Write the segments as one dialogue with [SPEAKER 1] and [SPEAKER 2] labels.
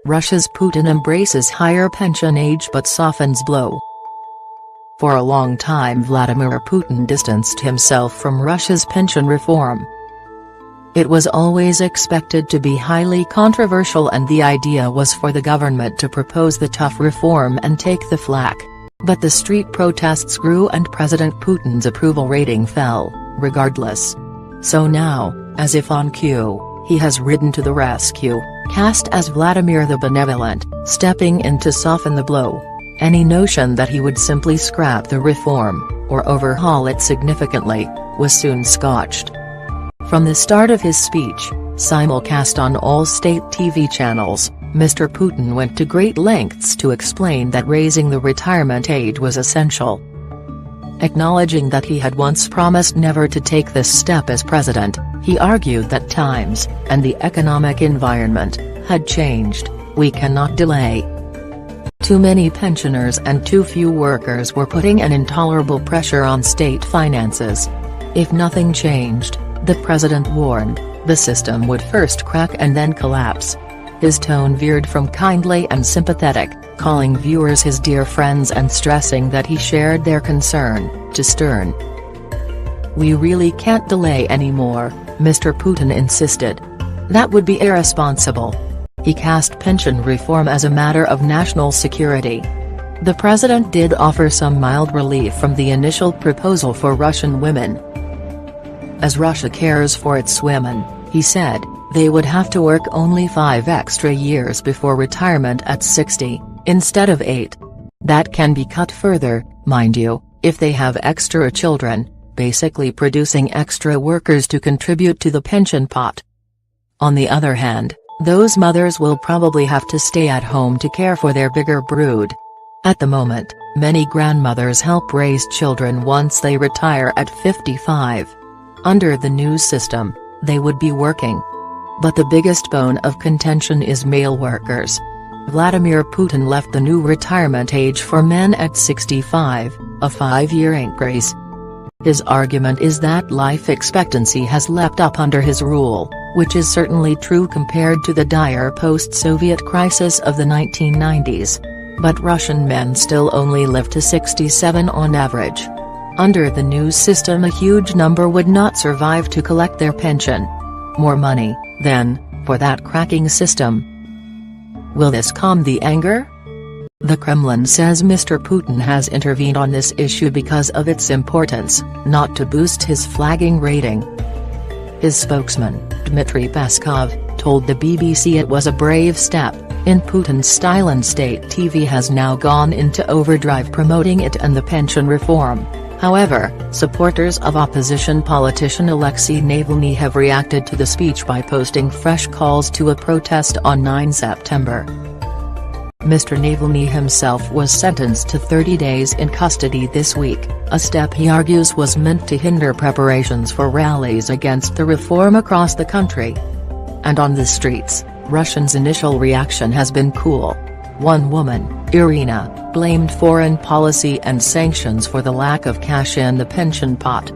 [SPEAKER 1] Russia's Putin embraces higher pension age but softens blow. For a long time Vladimir Putin distanced himself from Russia's pension reform. It was always expected to be highly controversial and the idea was for the government to propose the tough reform and take the flak. But the street protests grew and President Putin's approval rating fell, regardless. So now, as if on cue, he has ridden to the rescue, cast as Vladimir the Benevolent, stepping in to soften the blow. Any notion that he would simply scrap the reform, or overhaul it significantly, was soon scotched. From the start of his speech, simulcast on all state TV channels, Mr. Putin went to great lengths to explain that raising the retirement age was essential. Acknowledging that he had once promised never to take this step as president, he argued that times, and the economic environment, had changed. We cannot delay. Too many pensioners and too few workers were putting an intolerable pressure on state finances. If nothing changed, the president warned, the system would first crack and then collapse. His tone veered from kindly and sympathetic, calling viewers his dear friends and stressing that he shared their concern, to stern. We really can't delay anymore, Mr. Putin insisted. That would be irresponsible. He cast pension reform as a matter of national security. The president did offer some mild relief from the initial proposal for Russian women. As Russia cares for its women, he said, they would have to work only 5 extra years before retirement at 60, instead of 8. That can be cut further, mind you, if they have extra children, basically producing extra workers to contribute to the pension pot. On the other hand, those mothers will probably have to stay at home to care for their bigger brood. At the moment, many grandmothers help raise children once they retire at 55. Under the new system, they would be working. But the biggest bone of contention is male workers. Vladimir Putin left the new retirement age for men at 65, a 5-year increase. His argument is that life expectancy has leapt up under his rule, which is certainly true compared to the dire post-Soviet crisis of the 1990s. But Russian men still only live to 67 on average. Under the new system a huge number would not survive to collect their pension. More money, then, for that cracking system. Will this calm the anger? The Kremlin says Mr. Putin has intervened on this issue because of its importance, not to boost his flagging rating. His spokesman, Dmitry Peskov, told the BBC it was a brave step, in Putin's style and state TV has now gone into overdrive promoting it and the pension reform. However, supporters of opposition politician Alexei Navalny have reacted to the speech by posting fresh calls to a protest on 9 September. Mr. Navalny himself was sentenced to 30 days in custody this week, a step he argues was meant to hinder preparations for rallies against the reform across the country. And on the streets, Russia's initial reaction has been cool. One woman, Irina, blamed foreign policy and sanctions for the lack of cash in the pension pot.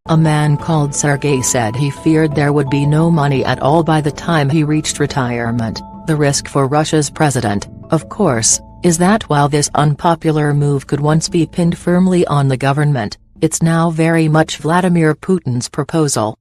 [SPEAKER 1] A man called Sergei said he feared there would be no money at all by the time he reached retirement. The risk for Russia's president, of course, is that while this unpopular move could once be pinned firmly on the government, it's now very much Vladimir Putin's proposal.